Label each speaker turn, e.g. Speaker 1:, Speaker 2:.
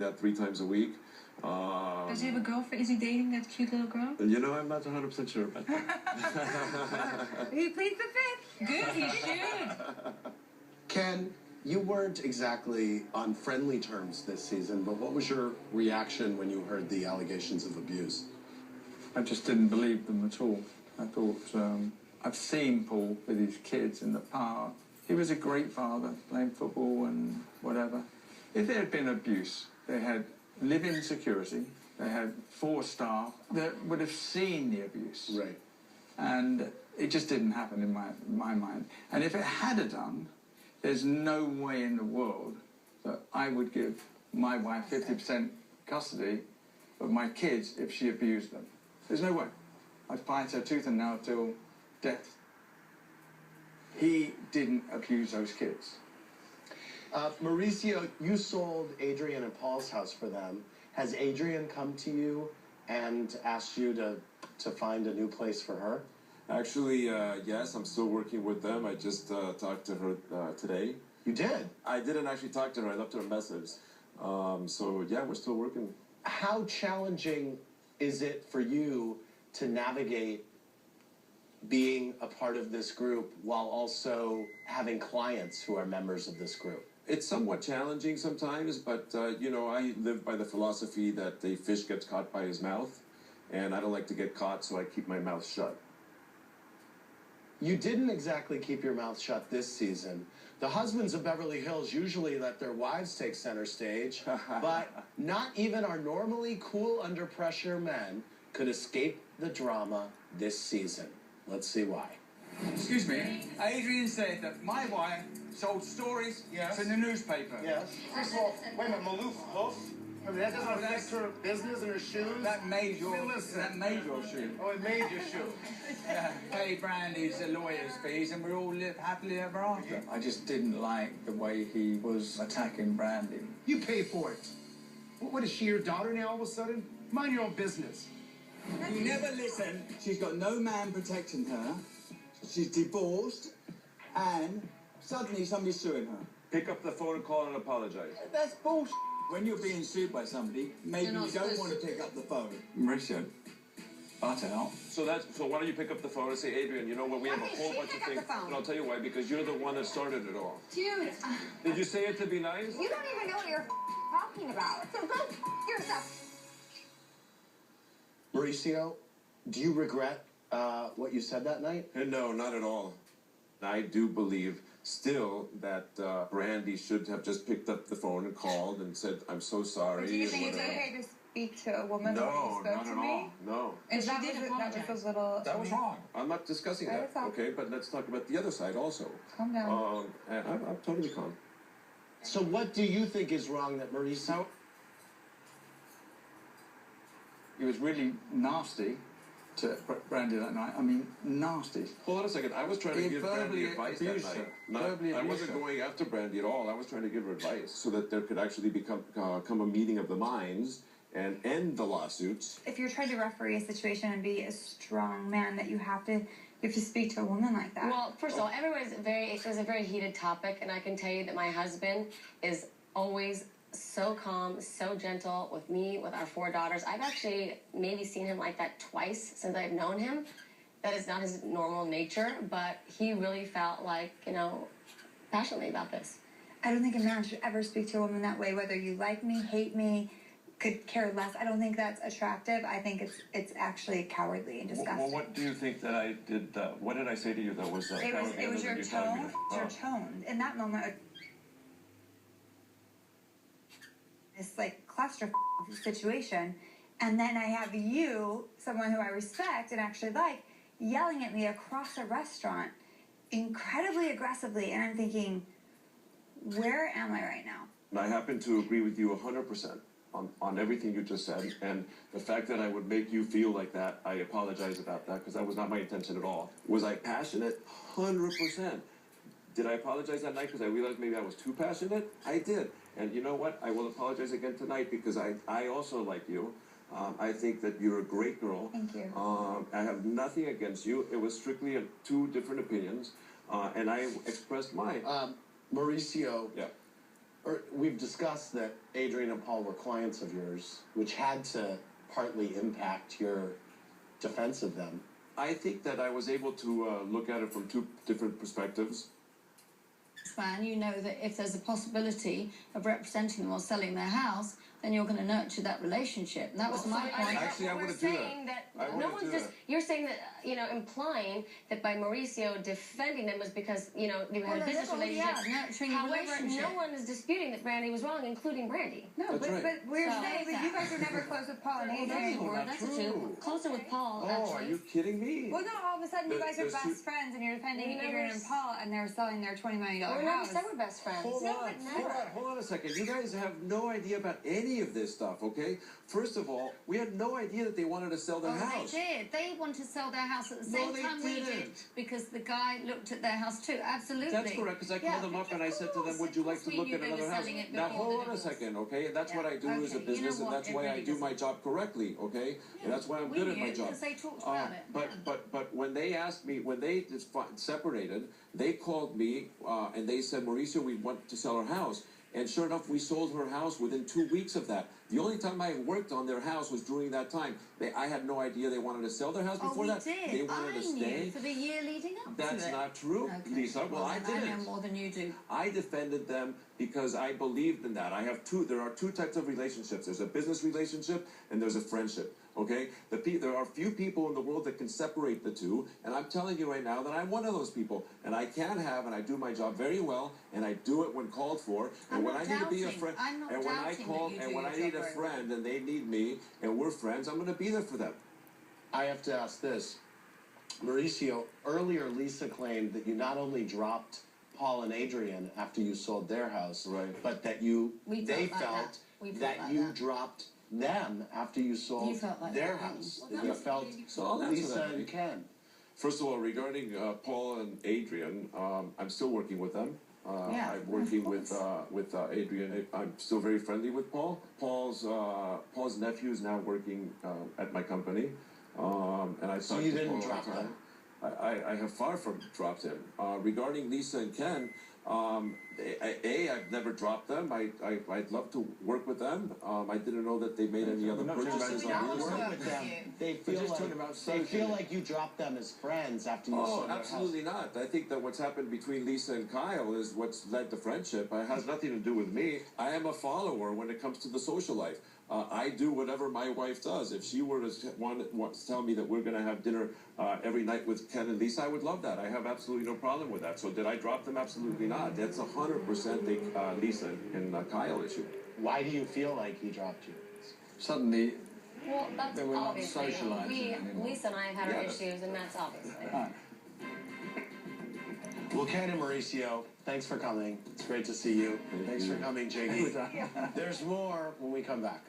Speaker 1: that 3 times a week.
Speaker 2: Does he have a girlfriend? Is he dating that cute little girl?
Speaker 1: You know, I'm not 100% sure about that.
Speaker 2: He pleads the fifth. Good, he should.
Speaker 3: Ken, you weren't exactly on friendly terms this season, but what was your reaction when you heard the allegations of abuse?
Speaker 4: I just didn't believe them at all. I thought, I've seen Paul with his kids in the park. He was a great father, playing football and whatever. If there had been abuse, they had live-in security, they had 4 staff that would have seen the abuse.
Speaker 3: Right.
Speaker 4: And it just didn't happen in my mind. And if it had done, there's no way in the world that I would give my wife 50% custody of my kids if she abused them. There's no way. I'd fight her tooth and nail till death. He didn't abuse those kids.
Speaker 3: Mauricio, you sold Adrian and Paul's house for them. Has Adrian come to you and asked you to find a new place for her?
Speaker 1: Actually, yes, I'm still working with them. I just talked to her today.
Speaker 3: You did?
Speaker 1: I didn't actually talk to her. I left her a message. So, yeah, we're still working.
Speaker 3: How challenging is it for you to navigate being a part of this group while also having clients who are members of this group?
Speaker 1: It's somewhat challenging sometimes, but, you know, I live by the philosophy that the fish gets caught by his mouth, and I don't like to get caught, so I keep my mouth shut.
Speaker 3: You didn't exactly keep your mouth shut this season. The husbands of Beverly Hills usually let their wives take center stage, but not even our normally cool under pressure men could escape the drama this season. Let's see why.
Speaker 4: Excuse me, Adrian said that my wife sold stories to the newspaper.
Speaker 5: Yes. First of all, wait a minute, Maloof hoof? I mean, that doesn't affect her business and her shoes?
Speaker 4: That made your shoe.
Speaker 5: Oh, it made your shoe.
Speaker 4: Yeah, pay Brandy's lawyer's fees and we all live happily ever after. I just didn't like the way he was attacking Brandy.
Speaker 5: You pay for it. What is she, your daughter now all of a sudden? Mind your own business.
Speaker 6: You never listen. She's got no man protecting her. She's divorced, and suddenly somebody's suing her.
Speaker 1: Pick up the phone and call and apologize.
Speaker 6: That's bullshit. When you're being sued by somebody, maybe you don't want to pick up the phone.
Speaker 4: Mauricio, butt out.
Speaker 1: So why don't you pick up the phone and say, Adrian, you know what, we have a whole bunch of things. And I'll tell you why, because you're the one that started it all.
Speaker 2: Dude.
Speaker 1: Did you say it to be nice?
Speaker 2: You don't even know what you're talking about. So go yourself.
Speaker 3: Mauricio, do you regret what you said that night?
Speaker 1: No, not at all. I do believe still that Brandy should have just picked up the phone and called and said, I'm so sorry.
Speaker 2: Do you think it's okay to speak to a woman
Speaker 1: No,
Speaker 2: the way you spoke
Speaker 1: not
Speaker 2: to
Speaker 1: at
Speaker 2: me?
Speaker 1: all. No.
Speaker 2: And that was a little...
Speaker 4: That was wrong.
Speaker 1: I'm not discussing that. Okay, but let's talk about the other side also.
Speaker 2: Calm down.
Speaker 1: And I'm totally calm.
Speaker 3: So what do you think is wrong that Mauricio...
Speaker 4: He was really nasty to Brandy that night. I mean, nasty.
Speaker 1: Hold on a second. I was trying to give Brandy advice that night. I wasn't going after Brandy at all. I was trying to give her advice so that there could actually come a meeting of the minds and end the lawsuits.
Speaker 7: If you're trying to referee a situation and be a strong man, that you have to speak to a woman like that.
Speaker 8: Well, first of all, it was a very heated topic, and I can tell you that my husband is always so calm, so gentle with me, with our 4 daughters. I've actually maybe seen him like that twice since I've known him. That is not his normal nature, but he really felt like, you know, passionately about this.
Speaker 7: I don't think a man should ever speak to a woman that way, whether you like me, hate me, could care less. I don't think that's attractive. I think it's actually cowardly and disgusting.
Speaker 1: Well, what do you think that I did? What did I say to you that was
Speaker 7: It was your tone. Your tone. In that moment, this like cluster situation, and then I have you, someone who I respect and actually like, yelling at me across a restaurant incredibly aggressively, and I'm thinking, where am I right now?
Speaker 1: I happen to agree with you 100% on everything you just said, and the fact that I would make you feel like that, I apologize about that, because that was not my intention at all. Was I passionate? 100%. Did I apologize that night because I realized maybe I was too passionate? I did. And you know what? I will apologize again tonight because I also like you. I think that you're a great girl.
Speaker 7: Thank you.
Speaker 1: I have nothing against you. It was strictly 2 different opinions, and I expressed mine.
Speaker 3: Mauricio,
Speaker 1: yeah.
Speaker 3: We've discussed that Adrian and Paul were clients of yours, which had to partly impact your defense of them.
Speaker 1: I think that I was able to look at it from two different perspectives.
Speaker 9: Man, you know that if there's a possibility of representing them or selling their house, then you're going to nurture that relationship. And that was my point.
Speaker 1: Actually, I wouldn't do that. I
Speaker 8: No
Speaker 1: wouldn't
Speaker 8: one's
Speaker 1: do
Speaker 8: just.
Speaker 1: that.
Speaker 8: You're saying that implying that by Mauricio defending them was because they had a business relationship.
Speaker 9: Nurturing the
Speaker 8: However,
Speaker 9: relationship.
Speaker 8: no one is disputing that Brandy was wrong, including Brandy.
Speaker 7: No,
Speaker 1: That's right.
Speaker 7: but we're
Speaker 9: So-
Speaker 7: saying that you guys are never close with Paul and Adrian.
Speaker 1: not
Speaker 8: That's
Speaker 1: true.
Speaker 8: true. Closer with Paul,
Speaker 1: Oh,
Speaker 8: actually.
Speaker 1: are you kidding me?
Speaker 7: Well, no, all of a sudden you guys are
Speaker 1: There's
Speaker 7: best
Speaker 1: two-
Speaker 7: friends and you're defending
Speaker 8: We never
Speaker 7: Adrian and
Speaker 8: s-
Speaker 7: Paul and they're selling their $20 million
Speaker 8: We never
Speaker 7: house.
Speaker 8: said we're best friends.
Speaker 1: Hold on a second. You guys have no idea about any of this stuff, okay? First of all, we had no idea that they wanted to sell their house.
Speaker 9: They did. They wanted to sell their house at the
Speaker 1: No,
Speaker 9: same
Speaker 1: they
Speaker 9: time we did
Speaker 1: didn't.
Speaker 9: because the guy looked at their house too. Absolutely.
Speaker 1: That's correct, because I called them up and I said to them, would you like to look at another house? Now, hold on a second, okay? And that's what I do as a
Speaker 9: Okay, you
Speaker 1: business,
Speaker 9: know
Speaker 1: and
Speaker 9: what?
Speaker 1: that's
Speaker 9: It
Speaker 1: why I
Speaker 9: really
Speaker 1: do my
Speaker 9: doesn't-
Speaker 1: job correctly, okay? And that's why I'm
Speaker 9: We
Speaker 1: good at my
Speaker 9: knew,
Speaker 1: job.
Speaker 9: 'cause they talked about it, yeah.
Speaker 1: But when they asked me, when they separated, they called me and they said, Mauricio, we want to sell our house. And sure enough, we sold her house within 2 weeks of that. The only time I worked on their house was during that time. I had no idea they wanted to sell their house before
Speaker 9: we
Speaker 1: that.
Speaker 9: did.
Speaker 1: They wanted
Speaker 9: I
Speaker 1: to stay.
Speaker 9: knew for the year leading up
Speaker 1: That's
Speaker 9: to it.
Speaker 1: not true,
Speaker 9: Okay.
Speaker 1: Lisa. Well, I
Speaker 9: then I
Speaker 1: didn't.
Speaker 9: know more than you do.
Speaker 1: I defended them because I believed in that. There are two types of relationships. There's a business relationship and there's a friendship. Okay? There are few people in the world that can separate the two, and I'm telling you right now that I'm one of those people. And I can have, and I do my job very well, and I do it when called for. And
Speaker 9: I'm
Speaker 1: when
Speaker 9: not
Speaker 1: I need to be a
Speaker 9: doubting.
Speaker 1: friend,
Speaker 9: I'm not
Speaker 1: and when I
Speaker 9: doubting
Speaker 1: call,
Speaker 9: that you
Speaker 1: and
Speaker 9: do
Speaker 1: when
Speaker 9: your
Speaker 1: I need
Speaker 9: job
Speaker 1: a
Speaker 9: very well.
Speaker 1: friend and they need me, and we're friends, I'm going to be there for them.
Speaker 3: I have to ask this. Mauricio, earlier Lisa claimed that you not only dropped Paul and Adrian after you sold their house,
Speaker 1: Right.
Speaker 3: but that
Speaker 9: We
Speaker 3: they
Speaker 9: felt like
Speaker 3: felt
Speaker 9: that. We felt
Speaker 3: that
Speaker 9: like
Speaker 3: you
Speaker 9: that.
Speaker 3: dropped them after you sold
Speaker 9: You felt like
Speaker 3: their
Speaker 9: that,
Speaker 3: house.
Speaker 9: didn't
Speaker 3: That
Speaker 9: you?
Speaker 3: you felt
Speaker 1: So I'll answer
Speaker 3: Lisa
Speaker 1: that.
Speaker 3: and Ken.
Speaker 1: First of all, regarding Paul and Adrian, I'm still working with them.
Speaker 9: Yeah,
Speaker 1: I'm working
Speaker 9: of
Speaker 1: with Adrian. I'm still very friendly with Paul. Paul's nephew is now working at my company, and I
Speaker 3: So
Speaker 1: talk
Speaker 3: you
Speaker 1: to
Speaker 3: didn't
Speaker 1: Paul all
Speaker 3: drop
Speaker 1: the time.
Speaker 3: them?
Speaker 1: I have far from dropped him. Regarding Lisa and Ken, I've never dropped them. I'd love to work with them. I didn't know that they made any other
Speaker 4: We're not talking
Speaker 1: purchases
Speaker 4: about
Speaker 1: on real
Speaker 3: Work
Speaker 1: estate.
Speaker 3: with them. They
Speaker 4: We're
Speaker 3: feel
Speaker 4: just
Speaker 3: like
Speaker 4: talking about
Speaker 3: they feel
Speaker 4: socially.
Speaker 3: like you dropped them as friends after you
Speaker 1: Oh,
Speaker 3: sold their
Speaker 1: absolutely
Speaker 3: house.
Speaker 1: not. I think that what's happened between Lisa and Kyle is what's led to friendship. It has nothing to do with me. I am a follower when it comes to the social life. I do whatever my wife does. If she were to want to tell me that we're going to have dinner every night with Ken and Lisa, I would love that. I have absolutely no problem with that. So did I drop them? Absolutely not. That's 100% the Lisa and Kyle issue.
Speaker 3: Why do you feel like he dropped you?
Speaker 4: Suddenly,
Speaker 8: Well, that's
Speaker 4: They were not
Speaker 8: obviously.
Speaker 4: socializing anymore.
Speaker 8: Lisa and I have had our
Speaker 1: Yeah.
Speaker 8: issues, and that's obviously.
Speaker 3: Well, Ken and Mauricio, thanks for coming. It's great to see you. Thanks for coming, Jiggy. There's more when we come back.